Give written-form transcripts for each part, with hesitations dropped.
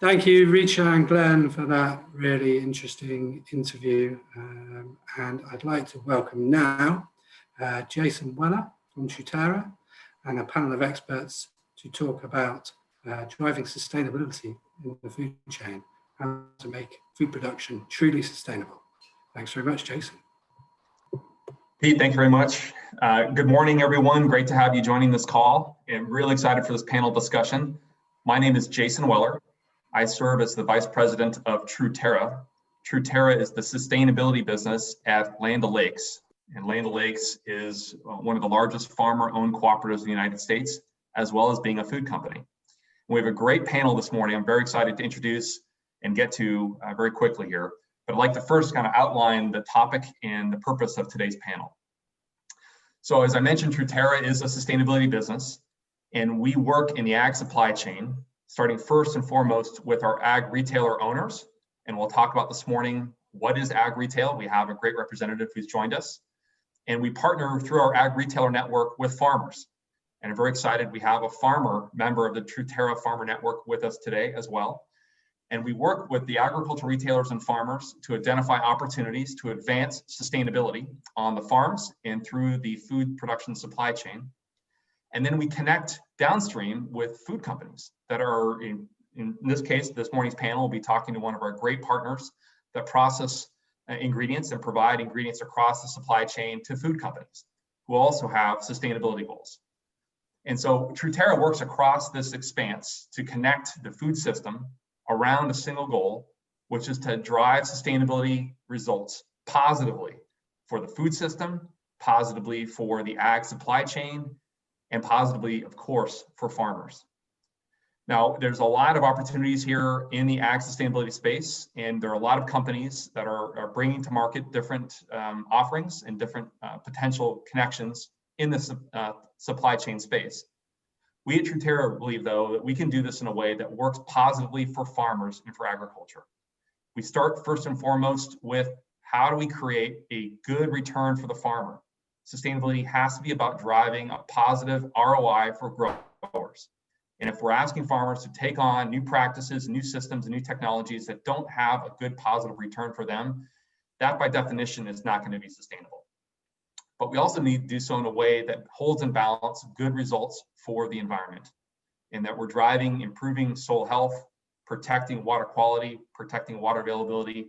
Thank you, Richa and Glenn, for that really interesting interview. And I'd like to welcome now Jason Weller from Truterra and a panel of experts to talk about driving sustainability in the food chain and to make food production truly sustainable. Thanks very much, Jason. Pete, thank you very much. Good morning, everyone. Great to have you joining this call. I'm really excited for this panel discussion. My name is Jason Weller. I serve as the Vice President of Truterra. Truterra is the sustainability business at Land O'Lakes. And Land O'Lakes is one of the largest farmer-owned cooperatives in the United States, as well as being a food company. We have a great panel this morning. I'm very excited to introduce and get to very quickly here. But I'd like to first kind of outline the topic and the purpose of today's panel. So as I mentioned, Truterra is a sustainability business, and we work in the ag supply chain, starting first and foremost with our ag retailer owners. And we'll talk about this morning, what is ag retail? We have a great representative who's joined us. And we partner through our ag retailer network with farmers. And I'm very excited we have a farmer member of the Truterra Farmer Network with us today as well. And we work with the agricultural retailers and farmers to identify opportunities to advance sustainability on the farms and through the food production supply chain. And then we connect downstream with food companies that are, in this case, this morning's panel will be talking to one of our great partners that process ingredients and provide ingredients across the supply chain to food companies who also have sustainability goals. And so Truterra works across this expanse to connect the food system around a single goal, which is to drive sustainability results positively for the food system, positively for the ag supply chain, and positively, of course, for farmers. Now, there's a lot of opportunities here in the ag sustainability space, and there are a lot of companies that are bringing to market different offerings and different potential connections in the supply chain space. We at Truterra believe, though, that we can do this in a way that works positively for farmers and for agriculture. We start first and foremost with how do we create a good return for the farmer? Sustainability has to be about driving a positive ROI for growers. And if we're asking farmers to take on new practices, new systems, and new technologies that don't have a good positive return for them, that by definition is not going to be sustainable. But we also need to do so in a way that holds in balance good results for the environment, and that we're driving improving soil health, protecting water quality, protecting water availability,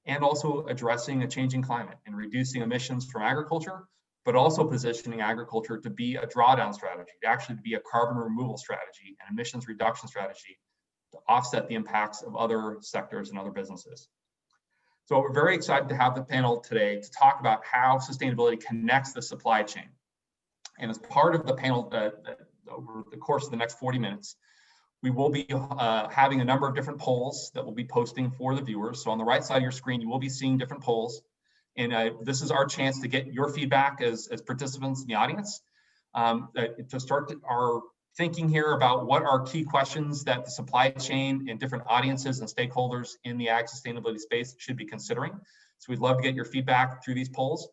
and also addressing a changing climate and reducing emissions from agriculture, but also positioning agriculture to be a drawdown strategy, to actually be a carbon removal strategy and emissions reduction strategy to offset the impacts of other sectors and other businesses. So we're very excited to have the panel today to talk about how sustainability connects the supply chain. And as part of the panel, over the course of the next 40 minutes, we will be having a number of different polls that we'll be posting for the viewers. So on the right side of your screen, you will be seeing different polls. And this is our chance to get your feedback as participants in the audience, to start our thinking here about what are key questions that the supply chain and different audiences and stakeholders in the ag sustainability space should be considering. So we'd love to get your feedback through these polls.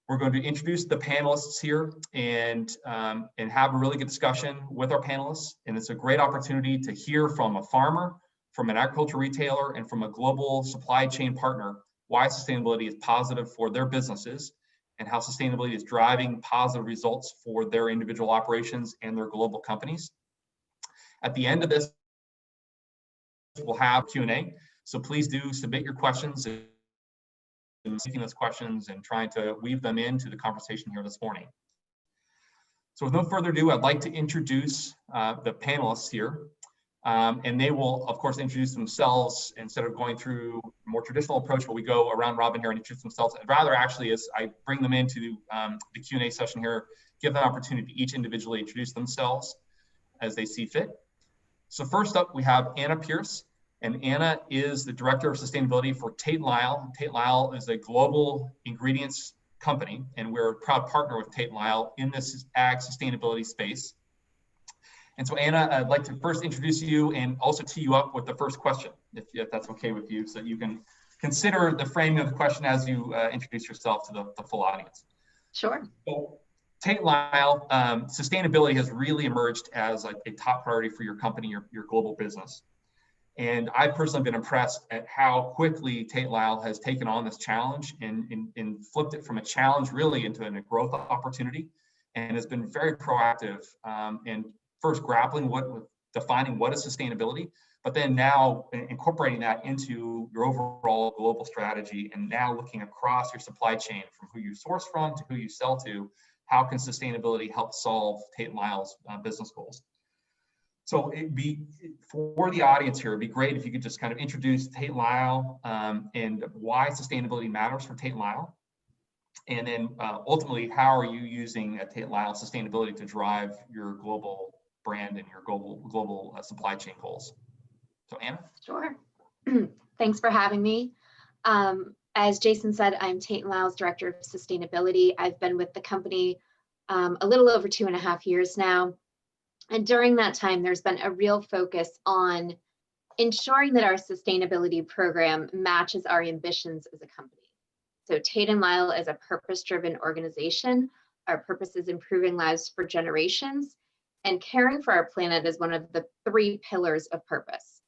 We're going to introduce the panelists here and have a really good discussion with our panelists. And it's a great opportunity to hear from a farmer, from an agricultural retailer, and from a global supply chain partner why sustainability is positive for their businesses and how sustainability is driving positive results for their individual operations and their global companies. At the end of this, we'll have Q&A. So please do submit your questions and taking those questions and trying to weave them into the conversation here this morning. So with no further ado, I'd like to introduce the panelists here. And they will, of course, introduce themselves instead of going through a more traditional approach where we go around robin here and introduce themselves. And rather, actually, as I bring them into the Q&A session here, give them an opportunity to each individually introduce themselves as they see fit. So first up, we have Anna Pierce. And Anna is the Director of Sustainability for Tate Lyle. Tate Lyle is a global ingredients company, and we're a proud partner with Tate Lyle in this ag sustainability space. And so Anna, I'd like to first introduce you and also tee you up with the first question, if that's okay with you, so that you can consider the framing of the question as you introduce yourself to the full audience. Sure. So Tate Lyle, sustainability has really emerged as a top priority for your company, your global business. And I've personally been impressed at how quickly Tate Lyle has taken on this challenge and flipped it from a challenge really into a growth opportunity, and has been very proactive in first grappling with defining what is sustainability, but then now incorporating that into your overall global strategy, and now looking across your supply chain from who you source from to who you sell to. How can sustainability help solve Tate Lyle's business goals? So for the audience here, it'd be great if you could just kind of introduce Tate Lyle and why sustainability matters for Tate Lyle. And then ultimately, how are you using Tate Lyle sustainability to drive your global brand and your global supply chain goals? So Anna? Sure. Thanks for having me. As Jason said, I'm Tate Lyle's Director of Sustainability. I've been with the company a little over 2.5 years now. And during that time, there's been a real focus on ensuring that our sustainability program matches our ambitions as a company. So Tate & Lyle is a purpose-driven organization. Our purpose is improving lives for generations, and caring for our planet is one of the 3 pillars of purpose.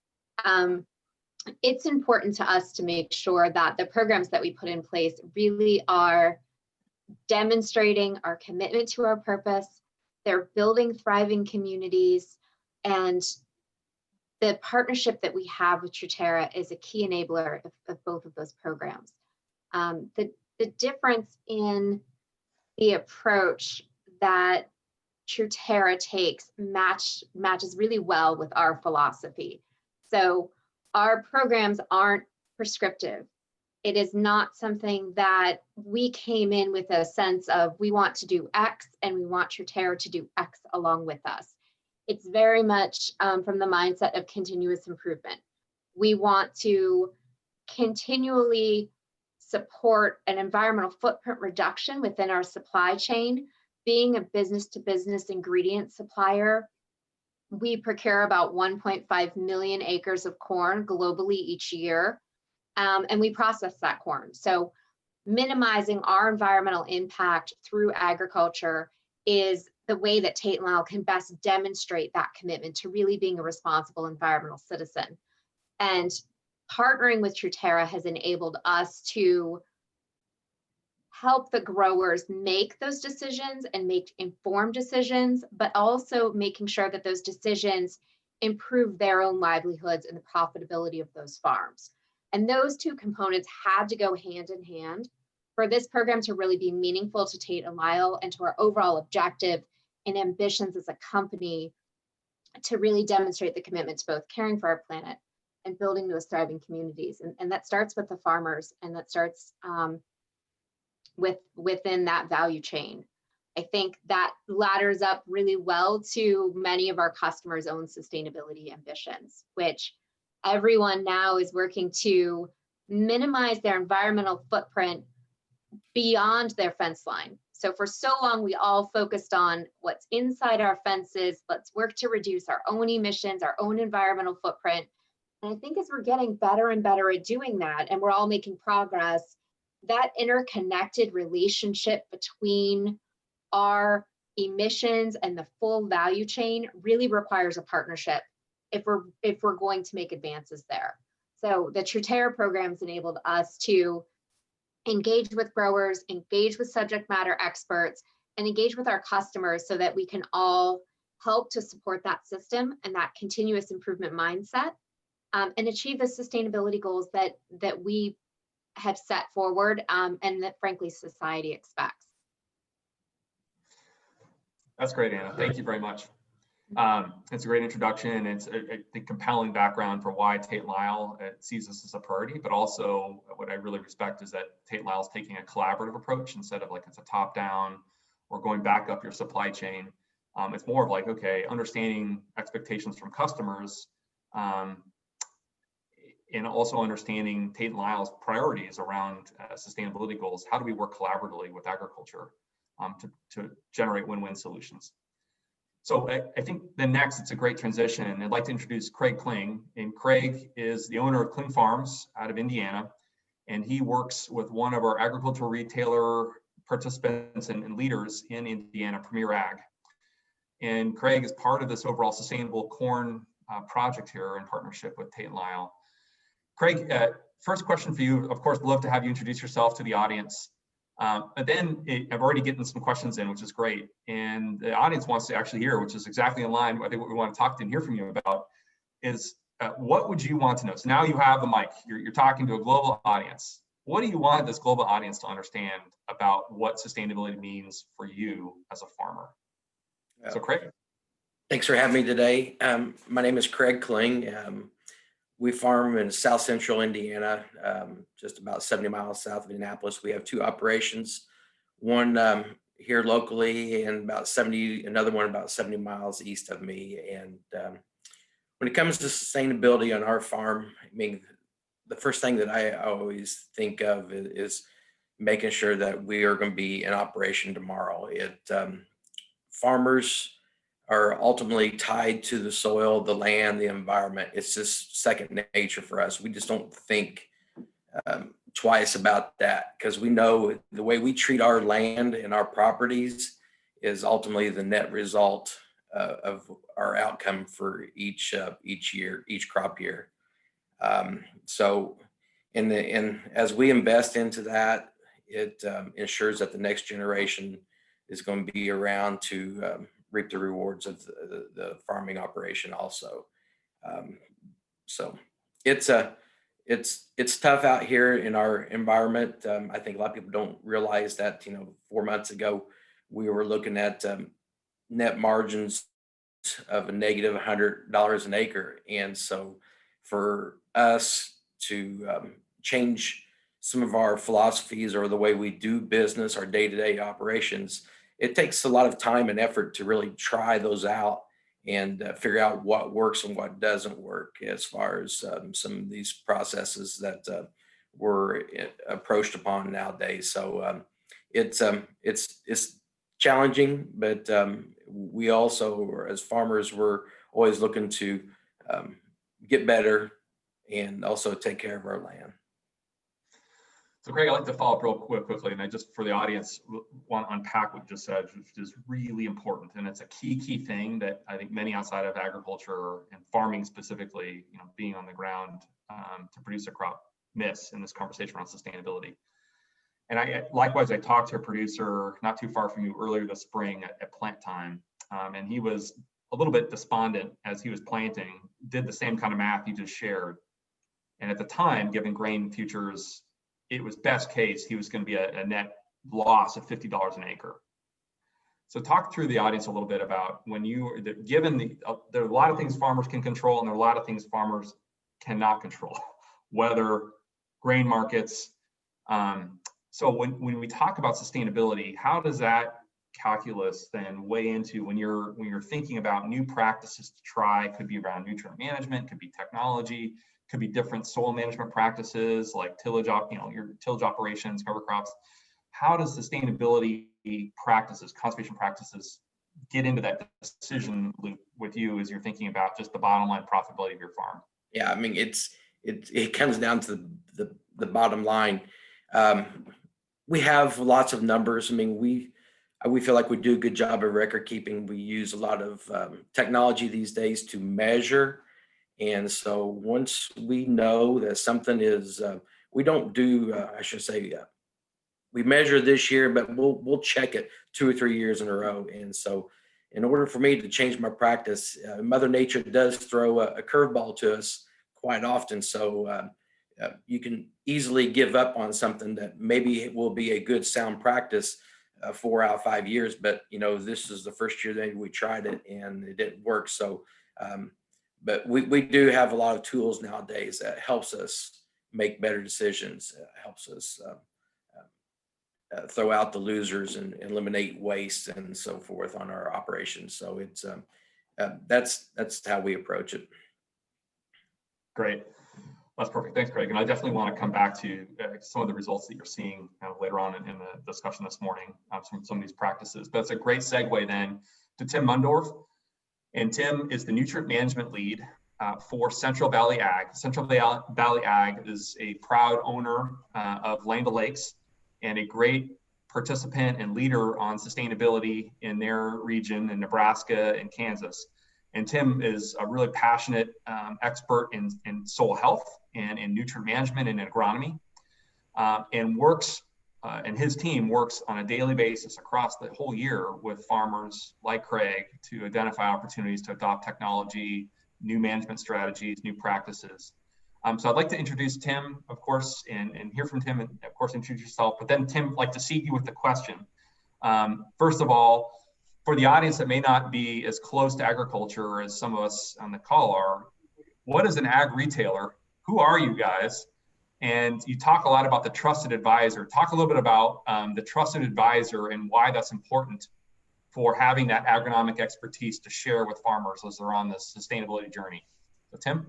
It's important to us to make sure that the programs that we put in place really are demonstrating our commitment to our purpose. They're building thriving communities, and the partnership that we have with Truterra is a key enabler of both of those programs. The difference in the approach that Truterra takes matches really well with our philosophy. So our programs aren't prescriptive. It is not something that we came in with a sense of we want to do X and we want Truterra to do X along with us. It's very much from the mindset of continuous improvement. We want to continually support an environmental footprint reduction within our supply chain. Being a business-to-business ingredient supplier, we procure about 1.5 million acres of corn globally each year, and we process that corn. So minimizing our environmental impact through agriculture is the way that Tate & Lyle can best demonstrate that commitment to really being a responsible environmental citizen. And partnering with Truterra has enabled us to help the growers make those decisions and make informed decisions, but also making sure that those decisions improve their own livelihoods and the profitability of those farms. And those 2 components had to go hand in hand for this program to really be meaningful to Tate & Lyle and to our overall objective and ambitions as a company to really demonstrate the commitment to both caring for our planet and building those thriving communities. And that starts with the farmers, and that starts within that value chain. I think that ladders up really well to many of our customers' own sustainability ambitions, which everyone now is working to minimize their environmental footprint beyond their fence line. So for so long, we all focused on what's inside our fences. Let's work to reduce our own emissions, our own environmental footprint. And I think as we're getting better and better at doing that, and we're all making progress, that interconnected relationship between our emissions and the full value chain really requires a partnership if we're going to make advances there. So the Truterra programs enabled us to engage with growers, engage with subject matter experts, and engage with our customers so that we can all help to support that system and that continuous improvement mindset, and achieve the sustainability goals that we have set forward, and that frankly society expects. That's great, Anna. Thank you very much. It's a great introduction. It's a compelling background for why Tate Lyle sees this as a priority, but also what I really respect is that Tate Lyle is taking a collaborative approach instead of like it's a top-down or going back up your supply chain. It's more of like, okay, understanding expectations from customers, and also understanding Tate & Lyle's priorities around sustainability goals. How do we work collaboratively with agriculture to generate win-win solutions? So I think then next, it's a great transition. And I'd like to introduce Craig Klinge. And Craig is the owner of Klinge Farms out of Indiana. And he works with one of our agricultural retailer participants and leaders in Indiana, Premier Ag. And Craig is part of this overall sustainable corn project here in partnership with Tate and Lyle. Craig, first question for you. Of course, love to have you introduce yourself to the audience. But then I've already gotten some questions in, which is great. And the audience wants to actually hear, which is exactly in line with what we want to talk to and hear from you about, is what would you want to know? So now you have the mic, you're talking to a global audience. What do you want this global audience to understand about what sustainability means for you as a farmer? So Craig. Thanks for having me today. My name is Craig Klinge. We farm in South Central Indiana, just about 70 miles south of Indianapolis. We have two operations, one here locally and another one about 70 miles east of me. And when it comes to sustainability on our farm, I mean, the first thing that I always think of is making sure that we are going to be in operation tomorrow. Farmers are ultimately tied to the soil, the land, the environment. It's just second nature for us. We just don't think twice about that, because we know the way we treat our land and our properties is ultimately the net result of our outcome for each year, each crop year. So as we invest into that, it ensures that the next generation is going to be around to reap the rewards of the farming operation also. So it's tough out here in our environment. I think a lot of people don't realize that, 4 months ago, we were looking at net margins of a negative $100 an acre. And so for us to change some of our philosophies or the way we do business, our day-to-day operations, it takes a lot of time and effort to really try those out and figure out what works and what doesn't work as far as some of these processes that we're approached upon nowadays. So it's challenging, but we also, as farmers, we're always looking to get better and also take care of our land. So Craig, I'd like to follow up real quickly, and I just, for the audience, want to unpack what you just said, which is really important. And it's a key thing that I think many outside of agriculture and farming specifically, being on the ground to produce a crop, miss in this conversation around sustainability. And likewise, I talked to a producer not too far from you earlier this spring at plant time, and he was a little bit despondent as he was planting, did the same kind of math you just shared. And at the time, given grain futures, it was best case, he was going to be a net loss of $50 an acre. So talk through the audience a little bit about when there are a lot of things farmers can control, and there are a lot of things farmers cannot control, weather, grain markets. So when we talk about sustainability, how does that calculus then weigh into when you're thinking about new practices to try? Could be around nutrient management, could be technology, could be different soil management practices like tillage, your tillage operations, cover crops. How does sustainability practices, conservation practices, get into that decision loop with you as you're thinking about just the bottom line profitability of your farm? Yeah, I mean, it comes down to the bottom line. We have lots of numbers. I mean, we feel like we do a good job of record keeping. We use a lot of technology these days to measure. And so once we know that something is, we don't do, we measure this year, but we'll check it 2 or 3 years in a row. And so in order for me to change my practice, Mother Nature does throw a curveball to us quite often. So you can easily give up on something that maybe it will be a good sound practice 4 out of 5 years, but this is the first year that we tried it and it didn't work. So but we do have a lot of tools nowadays that helps us make better decisions, helps us throw out the losers and eliminate waste and so forth on our operations. So it's that's how we approach it. Great. That's perfect. Thanks, Craig. And I definitely want to come back to some of the results that you're seeing later on in the discussion this morning, some of these practices. But it's a great segue then to Tim Mundorf. And Tim is the nutrient management lead for Central Valley Ag. Central Valley Ag is a proud owner of Land O'Lakes and a great participant and leader on sustainability in their region in Nebraska and Kansas. And Tim is a really passionate expert in soil health and in nutrient management and in agronomy, and his team works on a daily basis across the whole year with farmers like Craig to identify opportunities to adopt technology, new management strategies, new practices. So I'd like to introduce Tim, of course, and hear from Tim, and of course, introduce yourself. But then, Tim, I'd like to seat you with the question. First of all, for the audience that may not be as close to agriculture as some of us on the call are, what is an ag retailer? Who are you guys? And you talk a lot about the trusted advisor. Talk a little bit about the trusted advisor and why that's important for having that agronomic expertise to share with farmers as they're on this sustainability journey. So Tim?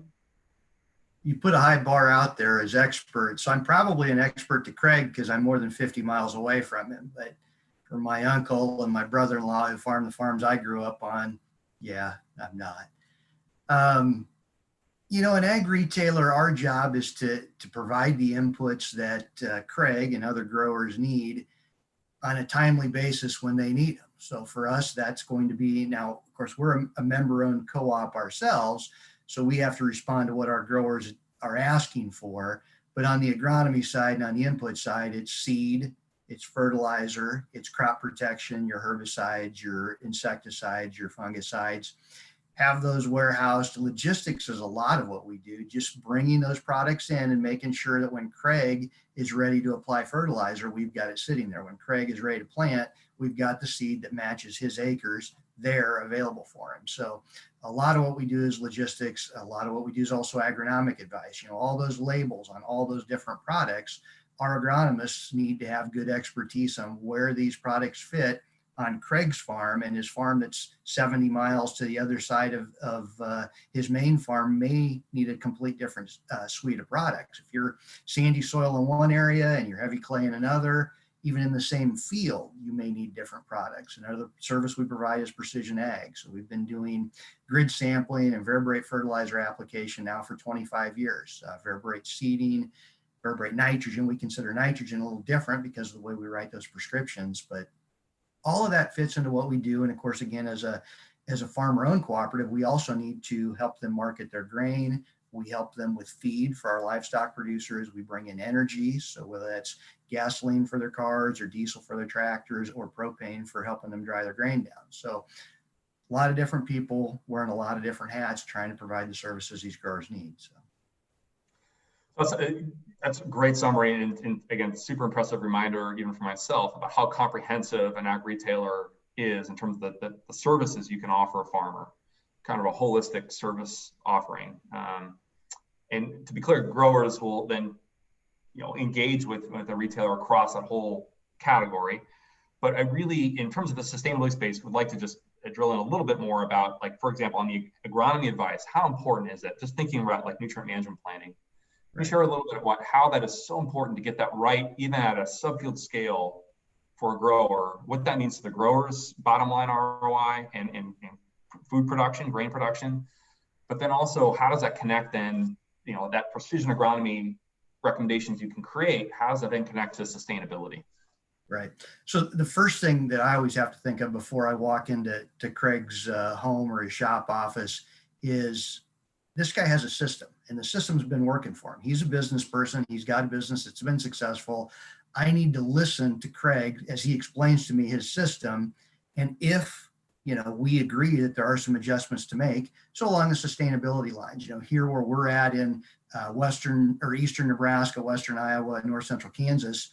You put a high bar out there as expert. So I'm probably an expert to Craig because I'm more than 50 miles away from him. But for my uncle and my brother-in-law who farm the farms I grew up on, yeah, I'm not. An ag retailer, our job is to provide the inputs that Craig and other growers need on a timely basis when they need them. So for us, that's going to be, now, of course, we're a member-owned co-op ourselves, so we have to respond to what our growers are asking for. But on the agronomy side and on the input side, it's seed, it's fertilizer, it's crop protection, your herbicides, your insecticides, your fungicides. Have those warehoused. Logistics is a lot of what we do, just bringing those products in and making sure that when Craig is ready to apply fertilizer, we've got it sitting there. When Craig is ready to plant, we've got the seed that matches his acres there available for him. So a lot of what we do is logistics. A lot of what we do is also agronomic advice. All those labels on all those different products, our agronomists need to have good expertise on where these products fit on Craig's farm, and his farm that's 70 miles to the other side of his main farm may need a complete different suite of products. If you're sandy soil in one area and you're heavy clay in another, even in the same field, you may need different products. Another service we provide is precision ag. So we've been doing grid sampling and variable fertilizer application now for 25 years. Variable seeding, variable nitrogen. We consider nitrogen a little different because of the way we write those prescriptions, but all of that fits into what we do. And of course, again, as a farmer-owned cooperative, we also need to help them market their grain. We help them with feed for our livestock producers. We bring in energy. So whether that's gasoline for their cars or diesel for their tractors or propane for helping them dry their grain down. So a lot of different people wearing a lot of different hats trying to provide the services these growers need. That's a great summary, and again, super impressive reminder, even for myself, about how comprehensive an ag retailer is in terms of the services you can offer a farmer, kind of a holistic service offering. And to be clear, growers will then, engage with a retailer across that whole category. But I really, in terms of the sustainability space, would like to just drill in a little bit more about, like, for example, on the agronomy advice, how important is it? Just thinking about like nutrient management planning. Can you share a little bit about how that is so important to get that right, even at a subfield scale for a grower, what that means to the grower's bottom line ROI and food production, grain production, but then also how does that connect then, that precision agronomy recommendations you can create, how does that then connect to sustainability? Right. So the first thing that I always have to think of before I walk into Craig's home or his shop office is this guy has a system, and the system's been working for him. He's a business person. He's got a business that's been successful. I need to listen to Craig as he explains to me his system. And if, we agree that there are some adjustments to make, so along the sustainability lines, here where we're at in western or eastern Nebraska, western Iowa, and north central Kansas,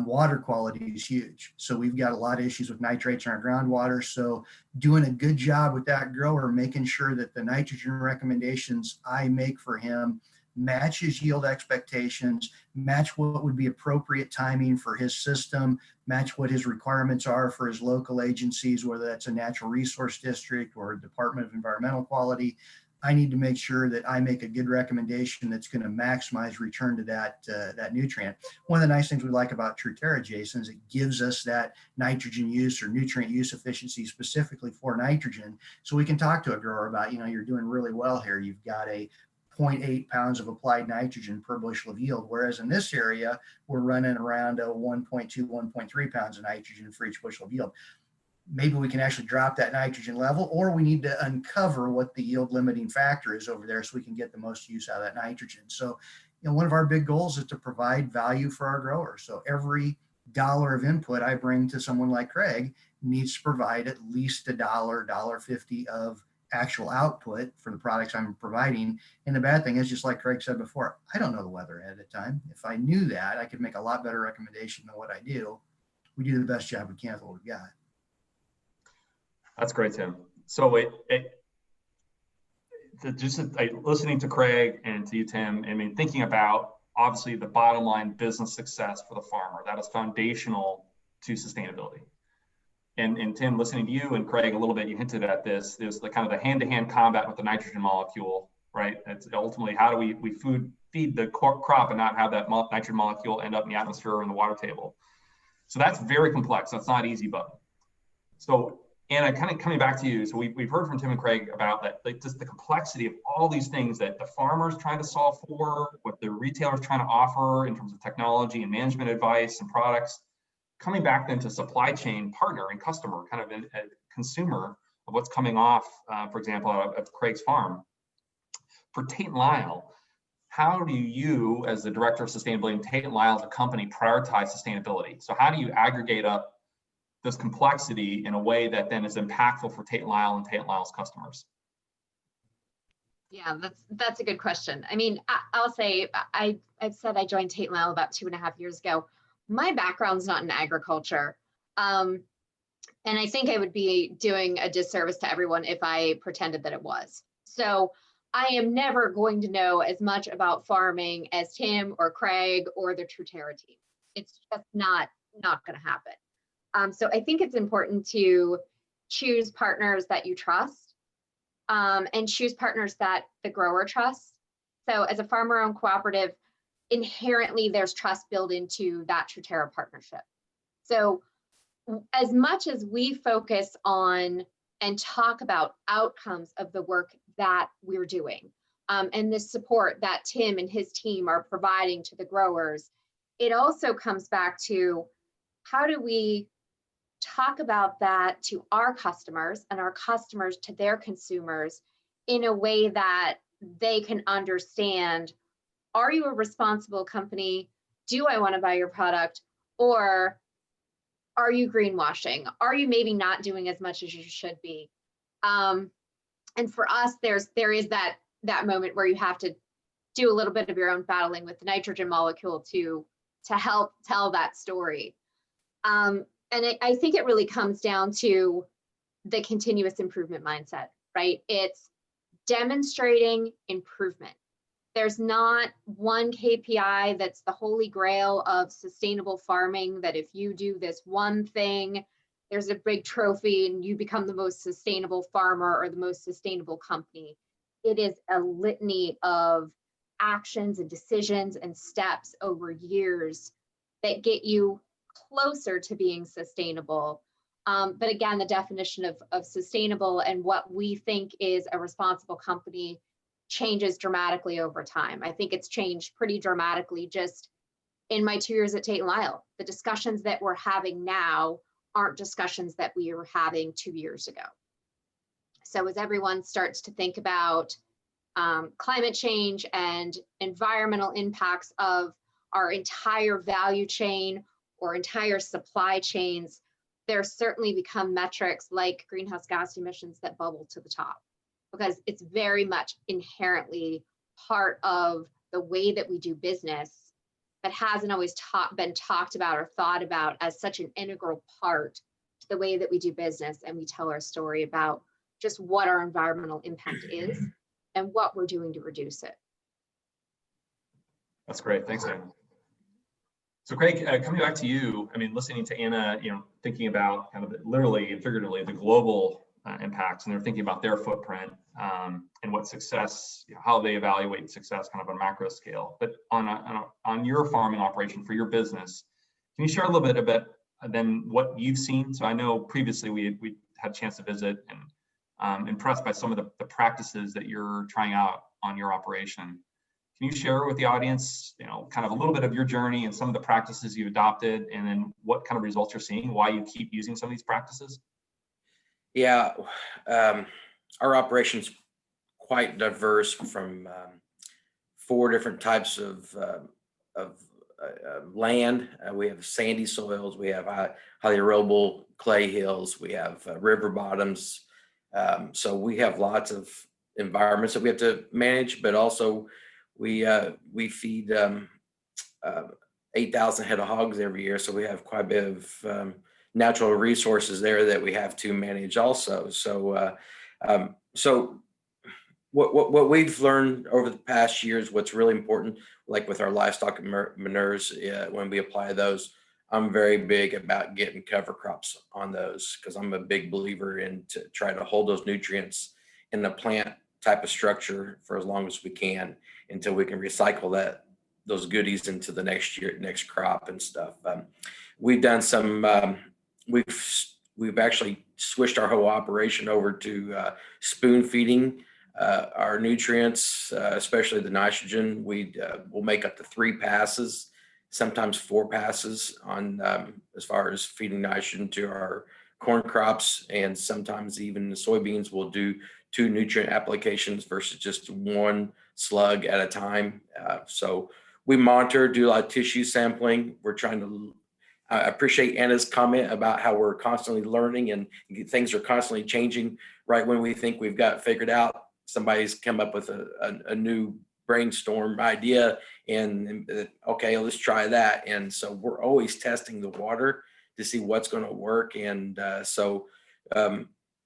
water quality is huge. So we've got a lot of issues with nitrates in our groundwater. So doing a good job with that grower, making sure that the nitrogen recommendations I make for him match his yield expectations, match what would be appropriate timing for his system, match what his requirements are for his local agencies, whether that's a natural resource district or a Department of Environmental Quality. I need to make sure that I make a good recommendation that's going to maximize return to that nutrient. One of the nice things we like about Truterra, Jason, is it gives us that nitrogen use or nutrient use efficiency specifically for nitrogen. So we can talk to a grower about, you're doing really well here. You've got a 0.8 pounds of applied nitrogen per bushel of yield, whereas in this area, we're running around a 1.2, 1.3 pounds of nitrogen for each bushel of yield. maybe we can actually drop that nitrogen level, or we need to uncover what the yield limiting factor is over there so we can get the most use out of that nitrogen. So, one of our big goals is to provide value for our growers. So every dollar of input I bring to someone like Craig needs to provide at least $1.50 of actual output for the products I'm providing. And the bad thing is, just like Craig said before, I don't know the weather ahead of time. If I knew that, I could make a lot better recommendation than what I do. We do the best job we can with what we've got. That's great, Tim. So listening to Craig and to you, Tim, I mean, thinking about obviously the bottom line business success for the farmer, that is foundational to sustainability. And Tim, listening to you and Craig a little bit, you hinted at this, there's the kind of the hand-to-hand combat with the nitrogen molecule, right? It's ultimately, how do we feed the crop and not have that nitrogen molecule end up in the atmosphere or in the water table? So that's very complex. That's not easy, but so Anna, kind of coming back to you. So we've heard from Tim and Craig about that, like just the complexity of all these things that the farmer's trying to solve for, what the retailer's trying to offer in terms of technology and management advice and products. Coming back then to supply chain partner and customer, kind of a consumer of what's coming off, for example, of Craig's farm. For Tate and Lyle, how do you, as the director of sustainability, and Tate and Lyle as a company, prioritize sustainability? So how do you aggregate up this complexity in a way that then is impactful for Tate and Lyle and Tate and Lyle's customers? Yeah, that's a good question. I mean, I'll say I've said I joined Tate and Lyle about 2.5 years ago. My background's not in agriculture. And I think I would be doing a disservice to everyone if I pretended that it was. So I am never going to know as much about farming as Tim or Craig or the Truterra team. It's just not going to happen. So I think it's important to choose partners that you trust, and choose partners that the grower trusts. So as a farmer-owned cooperative, inherently there's trust built into that Truterra partnership. So as much as we focus on and talk about outcomes of the work that we're doing, and the support that Tim and his team are providing to the growers, it also comes back to how do we talk about that to our customers and our customers to their consumers in a way that they can understand, are you a responsible company? Do I want to buy your product? Or are you greenwashing? Are you maybe not doing as much as you should be? And for us, there is that moment where you have to do a little bit of your own battling with the nitrogen molecule to help tell that story. And I think it really comes down to the continuous improvement mindset, right? It's demonstrating improvement. There's not one KPI that's the holy grail of sustainable farming, that if you do this one thing, there's a big trophy and you become the most sustainable farmer or the most sustainable company. It is a litany of actions and decisions and steps over years that get you closer to being sustainable. But again, the definition of sustainable and what we think is a responsible company changes dramatically over time. I think it's changed pretty dramatically just in my 2 years at Tate and Lyle. The discussions that we're having now aren't discussions that we were having 2 years ago. So as everyone starts to think about climate change and environmental impacts of our entire value chain or entire supply chains, there certainly become metrics like greenhouse gas emissions that bubble to the top, because it's very much inherently part of the way that we do business, but hasn't always been talked about or thought about as such an integral part to the way that we do business and we tell our story about just what our environmental impact is and what we're doing to reduce it. That's great. Thanks, Anna. So Craig, coming back to you, I mean, listening to Anna, thinking about kind of literally and figuratively the global impacts, and they're thinking about their footprint and what success, how they evaluate success kind of on a macro scale. But on your farming operation for your business, can you share a little bit about then what you've seen? So I know previously we had a chance to visit, and impressed by some of the practices that you're trying out on your operation. Can you share with the audience, kind of a little bit of your journey and some of the practices you've adopted, and then what kind of results you're seeing, why you keep using some of these practices? Yeah, our operation's quite diverse from 4 different types of land. We have sandy soils, we have highly erodible clay hills, we have river bottoms. So we have lots of environments that we have to manage, but also we feed 8,000 head of hogs every year. So we have quite a bit of natural resources there that we have to manage also. So so what we've learned over the past years, what's really important, like with our livestock manures, when we apply those, I'm very big about getting cover crops on those because I'm a big believer in to try to hold those nutrients in the plant type of structure for as long as we can until we can recycle those goodies into the next crop and stuff. We've done some. We've actually switched our whole operation over to spoon feeding our nutrients, especially the nitrogen. We'll make up to 3 passes, sometimes 4 passes on as far as feeding nitrogen to our corn crops, and sometimes even the soybeans will do 2 nutrient applications versus just 1 slug at a time. So we monitor, do a lot of tissue sampling. We're trying to. I appreciate Anna's comment about how we're constantly learning and things are constantly changing. Right when we think we've got it figured out, somebody's come up with a new brainstorm idea and okay, let's try that. And so we're always testing the water to see what's going to work. And so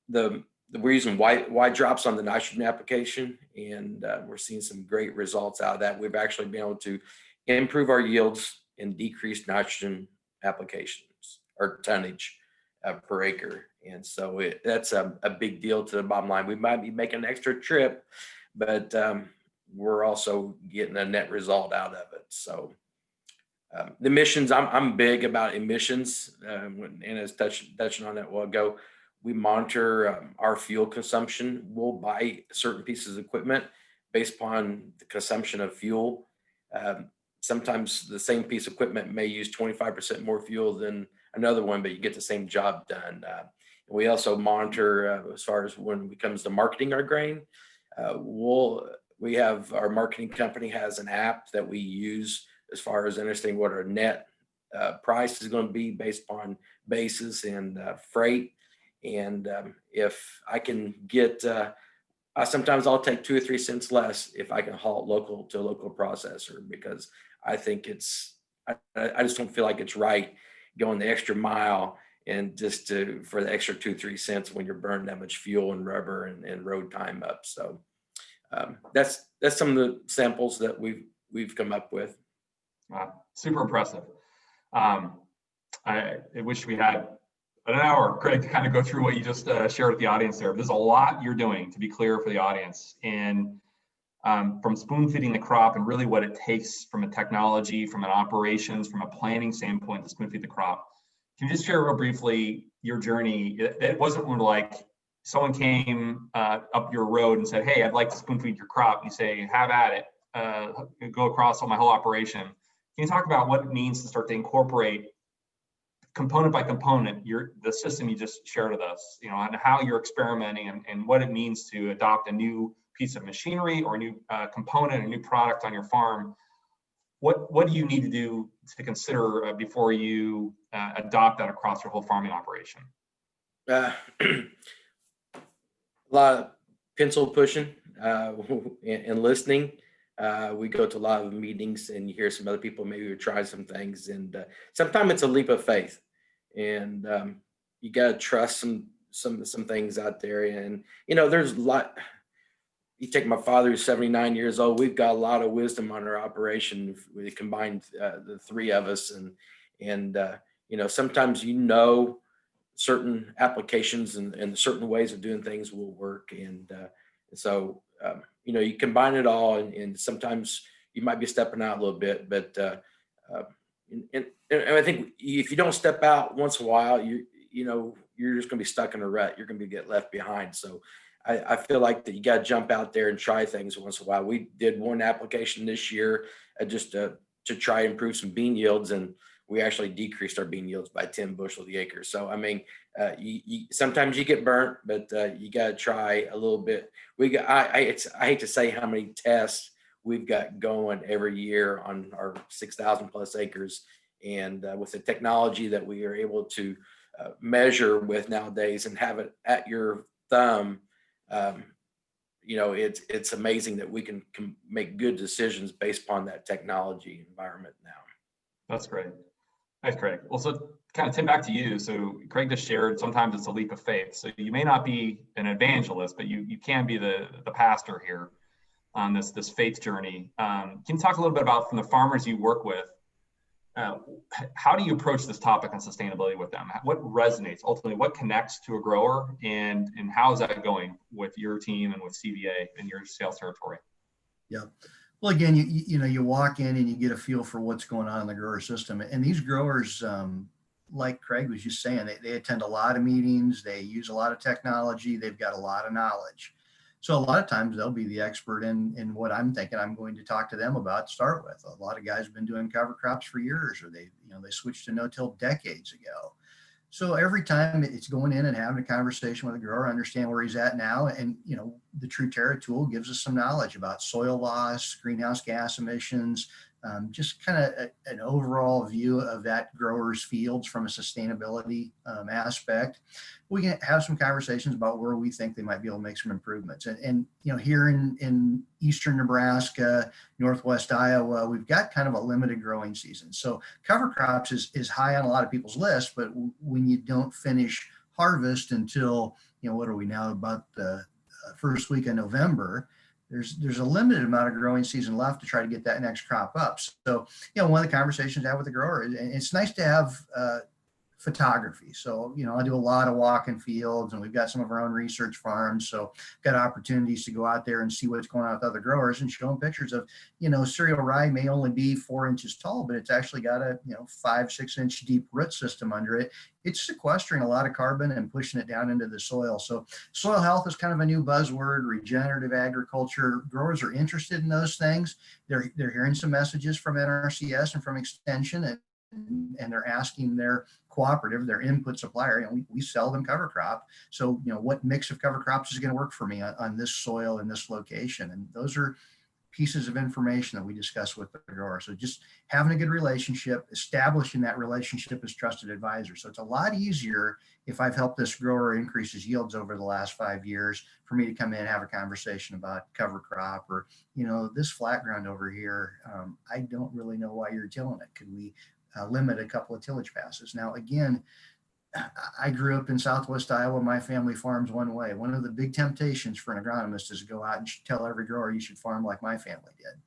the reason why drops on the nitrogen application, and we're seeing some great results out of that. We've actually been able to improve our yields and decrease nitrogen applications or tonnage per acre. And so that's a big deal to the bottom line. We might be making an extra trip, but we're also getting a net result out of it. So the emissions, I'm big about emissions. When Anna's touching on that a while ago, we monitor our fuel consumption. We'll buy certain pieces of equipment based upon the consumption of fuel. Sometimes the same piece of equipment may use 25% more fuel than another one, but you get the same job done. We also monitor as far as when it comes to marketing our grain. We have our marketing company has an app that we use as far as understanding what our net price is going to be based upon basis and freight. And if I can get, sometimes I'll take 2 or 3 cents less if I can haul local to a local processor, because I think I just don't feel like it's right going the extra mile and just for the extra 2 or 3 cents when you're burning that much fuel and rubber and road time up. So that's some of the samples that we've come up with. Super impressive. I wish we had an hour, Craig, to kind of go through what you just shared with the audience there. There's a lot you're doing, to be clear for the audience, and from spoon feeding the crop and really what it takes from a technology, from an operations, from a planning standpoint to spoon feed the crop. Can you just share real briefly your journey? It wasn't like someone came up your road and said, hey, I'd like to spoon feed your crop. And you say, have at it, go across my whole operation. Can you talk about what it means to start to incorporate component by component, the system you just shared with us, and how you're experimenting and what it means to adopt a new piece of machinery or a new component, a new product on your farm? What do you need to do to consider before you adopt that across your whole farming operation? A lot of pencil pushing and listening. We go to a lot of meetings and you hear some other people maybe try some things, and sometimes it's a leap of faith, and you got to trust some things out there. And there's a lot. You take my father, who's 79 years old. We've got a lot of wisdom on our operation. We combined the 3 of us, and sometimes certain applications and certain ways of doing things will work, and so you combine it all, and sometimes you might be stepping out a little bit, but and I think if you don't step out once in a while, you're just going to be stuck in a rut. You're going to get left behind. So I feel like that you got to jump out there and try things once in a while. We did one application this year just to try and improve some bean yields, and we actually decreased our bean yields by 10 bushel the acre. So, I mean, sometimes you get burnt, but you got to try a little bit. I hate to say how many tests we've got going every year on our 6,000 plus acres. And with the technology that we are able to measure with nowadays and have it at your thumb, it's amazing that we can make good decisions based upon that technology environment now. That's great. Thanks, Craig. Well, so kind of Tim, back to you. So Craig just shared sometimes it's a leap of faith. So you may not be an evangelist, but you can be the pastor here on this faith journey. Can you talk a little bit about, from the farmers you work with, how do you approach this topic on sustainability with them? What resonates ultimately? What connects to a grower, and how is that going with your team and with CVA and your sales territory? Yeah. Well, again, you walk in and you get a feel for what's going on in the grower system, and these growers, like Craig was just saying, they attend a lot of meetings, they use a lot of technology, they've got a lot of knowledge. So a lot of times they'll be the expert in what I'm thinking I'm going to talk to them about to start with. A lot of guys have been doing cover crops for years, or they switched to no-till decades ago. So every time it's going in and having a conversation with a grower, understand where he's at now. And, the Truterra tool gives us some knowledge about soil loss, greenhouse gas emissions, just kind of an overall view of that grower's fields from a sustainability aspect. We can have some conversations about where we think they might be able to make some improvements. And here in eastern Nebraska, northwest Iowa, we've got kind of a limited growing season. So cover crops is high on a lot of people's lists, but when you don't finish harvest until, what are we now, about the first week of November, there's a limited amount of growing season left to try to get that next crop up. So, one of the conversations I have with the grower, and it's nice to have photography. So, I do a lot of walking fields, and we've got some of our own research farms. So got opportunities to go out there and see what's going on with other growers and show them pictures of, cereal rye may only be 4 inches tall, but it's actually got a, 5-6 inch deep root system under it. It's sequestering a lot of carbon and pushing it down into the soil. So soil health is kind of a new buzzword, regenerative agriculture. Growers are interested in those things. They're hearing some messages from NRCS and from Extension, and they're asking their cooperative, their input supplier, we sell them cover crop. So, what mix of cover crops is going to work for me on this soil in this location? And those are pieces of information that we discuss with the grower. So just having a good relationship, establishing that relationship as trusted advisor. So it's a lot easier if I've helped this grower increase his yields over the last 5 years for me to come in and have a conversation about cover crop, or, this flat ground over here, I don't really know why you're tilling it. Could we limit a couple of tillage passes? Now, again, I grew up in Southwest Iowa. My family farms one way. One of the big temptations for an agronomist is to go out and tell every grower you should farm like my family did.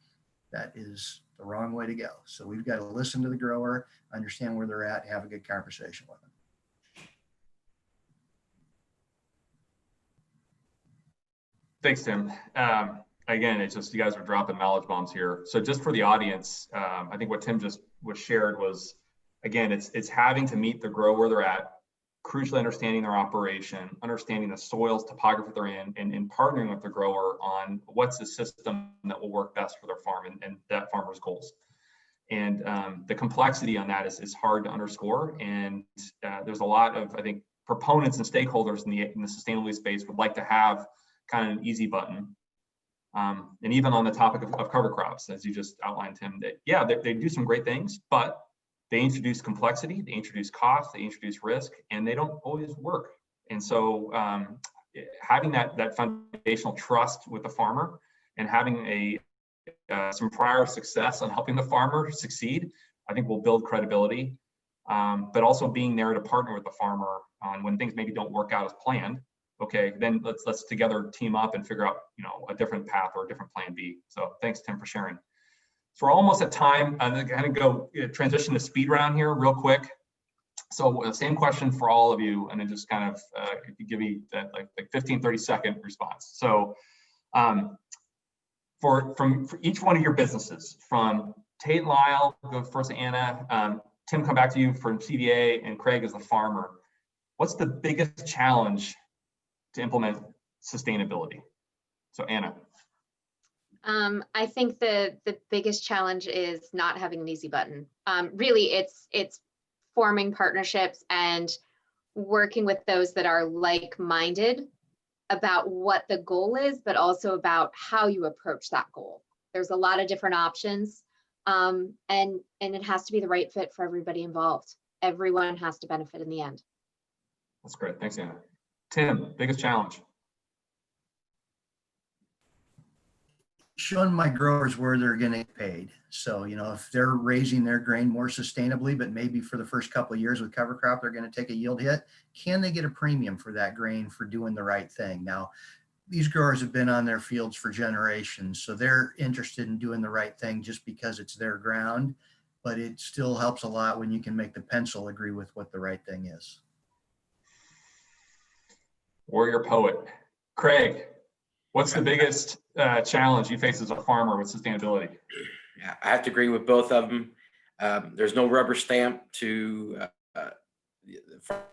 That is the wrong way to go. So we've got to listen to the grower, understand where they're at, and have a good conversation with them. Thanks, Tim. Again, it's just, you guys are dropping knowledge bombs here. So just for the audience, I think what Tim just was shared was, again, it's having to meet the grower where they're at, crucially understanding their operation, understanding the soils, topography they're in, and partnering with the grower on what's the system that will work best for their farm and that farmer's goals. And the complexity on that is hard to underscore. And there's a lot of, I think, proponents and stakeholders in the sustainability space would like to have kind of an easy button. And even on the topic of cover crops, as you just outlined, Tim, that, yeah, they do some great things, but they introduce complexity, they introduce cost, they introduce risk, and they don't always work. And so having that foundational trust with the farmer and having some prior success on helping the farmer succeed, I think will build credibility, but also being there to partner with the farmer on when things maybe don't work out as planned. Okay, then let's together team up and figure out, a different path or a different plan B. So thanks, Tim, for sharing. So we're almost at time. I'm going to kind of go transition to speed round here real quick. So same question for all of you, and then just kind of give me that like 15, 30-second response. So for each one of your businesses, from Tate and Lyle, go first to Anna, Tim, come back to you from CVA, and Craig as the farmer. What's the biggest challenge to implement sustainability? So Anna. I think the biggest challenge is not having an easy button. Really, it's forming partnerships and working with those that are like-minded about what the goal is, but also about how you approach that goal. There's a lot of different options, and it has to be the right fit for everybody involved. Everyone has to benefit in the end. That's great. Thanks, Anna. Tim, biggest challenge? Showing my growers where they're going to get paid. So, if they're raising their grain more sustainably, but maybe for the first couple of years with cover crop, they're going to take a yield hit, can they get a premium for that grain for doing the right thing? Now, these growers have been on their fields for generations, so they're interested in doing the right thing just because it's their ground, but it still helps a lot when you can make the pencil agree with what the right thing is. Warrior poet. Craig, what's the biggest challenge you face as a farmer with sustainability? Yeah, I have to agree with both of them. There's no rubber stamp to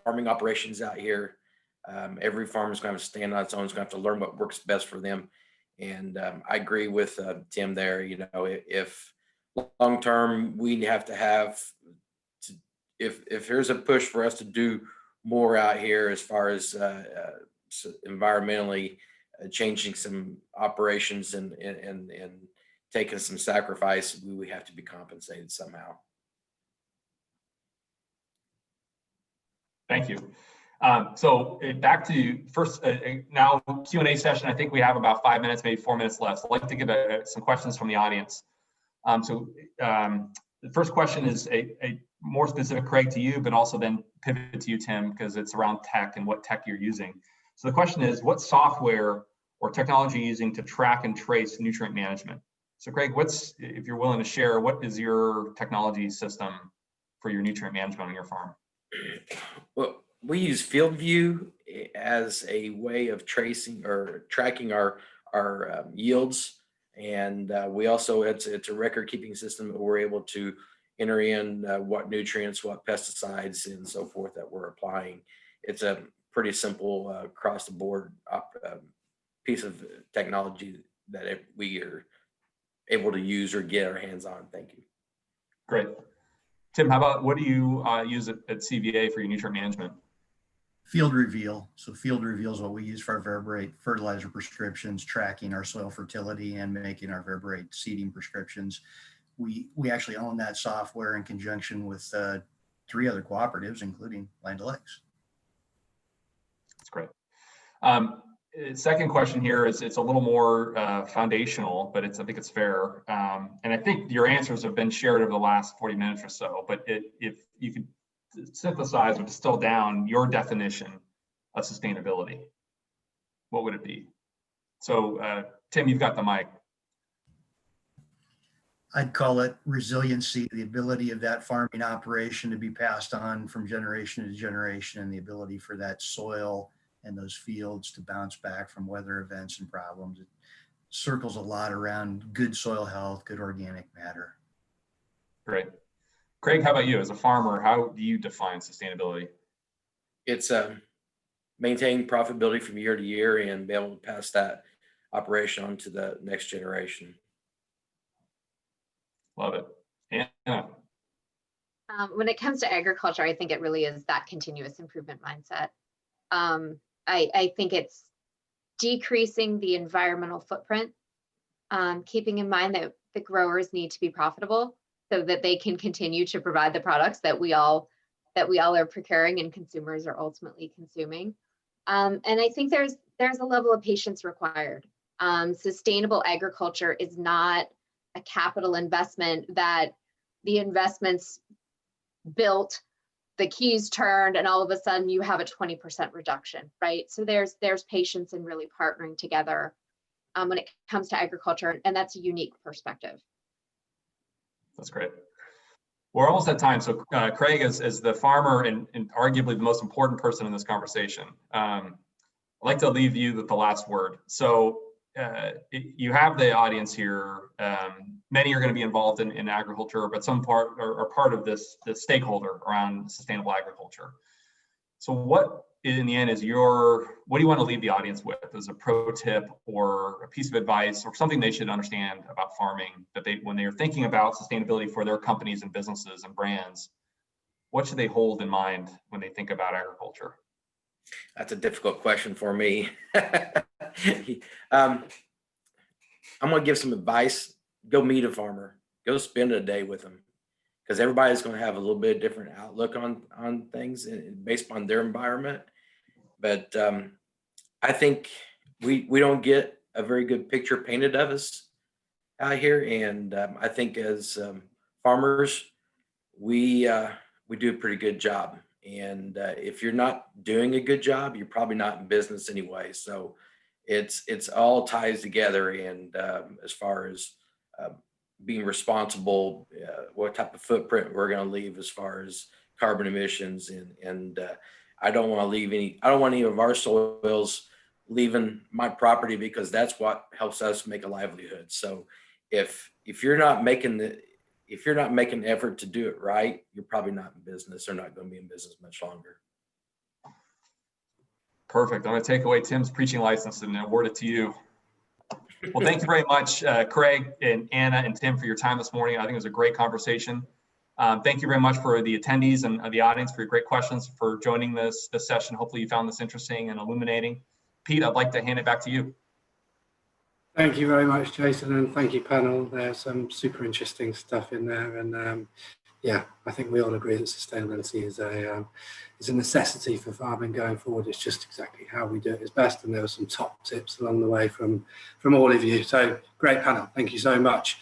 farming operations out here. Every farmer is going to have to stand on its own. It's going to have to learn what works best for them. And I agree with Tim there. If long term we have to have, if there's a push for us to do more out here as far as environmentally changing some operations and taking some sacrifice, we have to be compensated somehow. Thank you. So back to first, now Q&A session. I think we have about 5 minutes, maybe 4 minutes left. So I'd like to give some questions from the audience. The first question is a more specific, Craig, to you, but also then pivot to you, Tim, because it's around tech and what tech you're using. So the question is, what software or technology are you using to track and trace nutrient management? So Craig, if you're willing to share, what is your technology system for your nutrient management on your farm? Well, we use Field View as a way of tracing or tracking our yields, and we also it's a record keeping system that we're able to enter in what nutrients, what pesticides, and so forth that we're applying. It's a pretty simple across the board piece of technology that we are able to use or get our hands on. Thank you. Great. Tim, how about what do you use at CVA for your nutrient management? Field Reveal. So Field Reveal is what we use for our Verberate fertilizer prescriptions, tracking our soil fertility and making our Verberate seeding prescriptions. We actually own that software in conjunction with 3 other cooperatives, including Land O'Lakes. That's great. Second question here is it's a little more foundational, but I think it's fair. And I think your answers have been shared over the last 40 minutes or so, but if you could synthesize or distill down your definition of sustainability, what would it be? So Tim, you've got the mic. I'd call it resiliency, the ability of that farming operation to be passed on from generation to generation, and the ability for that soil and those fields to bounce back from weather events and problems. It circles a lot around good soil health, good organic matter. Great. Craig, how about you? As a farmer, how do you define sustainability? It's maintain profitability from year to year and be able to pass that operation on to the next generation. Love it. Anna. When it comes to agriculture, I think it really is that continuous improvement mindset. I think it's decreasing the environmental footprint, keeping in mind that the growers need to be profitable so that they can continue to provide the products that we all are procuring and consumers are ultimately consuming. And I think there's a level of patience required. Sustainable agriculture is not a capital investment that the investments built, the keys turned, and all of a sudden you have a 20% reduction, right? So there's patience in really partnering together when it comes to agriculture, and that's a unique perspective. That's great. We're almost at time. So Craig, as the farmer and arguably the most important person in this conversation, I'd like to leave you with the last word. So you have the audience here. Many are going to be involved in agriculture, but some are part of this stakeholder around sustainable agriculture. So what in the end is what do you want to leave the audience with as a pro tip or a piece of advice or something they should understand about farming that when they are thinking about sustainability for their companies and businesses and brands, what should they hold in mind when they think about agriculture? That's a difficult question for me. I'm going to give some advice. Go meet a farmer. Go spend a day with them, because everybody's going to have a little bit different outlook on things based on their environment. But I think we don't get a very good picture painted of us out here. And I think as farmers, we do a pretty good job. And if you're not doing a good job, you're probably not in business anyway. So it's all ties together. And as far as being responsible, what type of footprint we're going to leave as far as carbon emissions, and I don't want any of our soils leaving my property, because that's what helps us make a livelihood. So if you're not making an effort to do it right, you're probably not in business, or not going to be in business much longer. Perfect. I'm going to take away Tim's preaching license and award it to you. Well, thank you very much, Craig and Anna and Tim, for your time this morning. I think it was a great conversation. Thank you very much for the attendees and the audience for your great questions, for joining this session. Hopefully you found this interesting and illuminating. Pete, I'd like to hand it back to you. Thank you very much, Jason, and thank you, panel. There's some super interesting stuff in there, and yeah, I think we all agree that sustainability is a necessity for farming going forward. It's just exactly how we do it is best, and there were some top tips along the way from all of you. So great panel, thank you so much.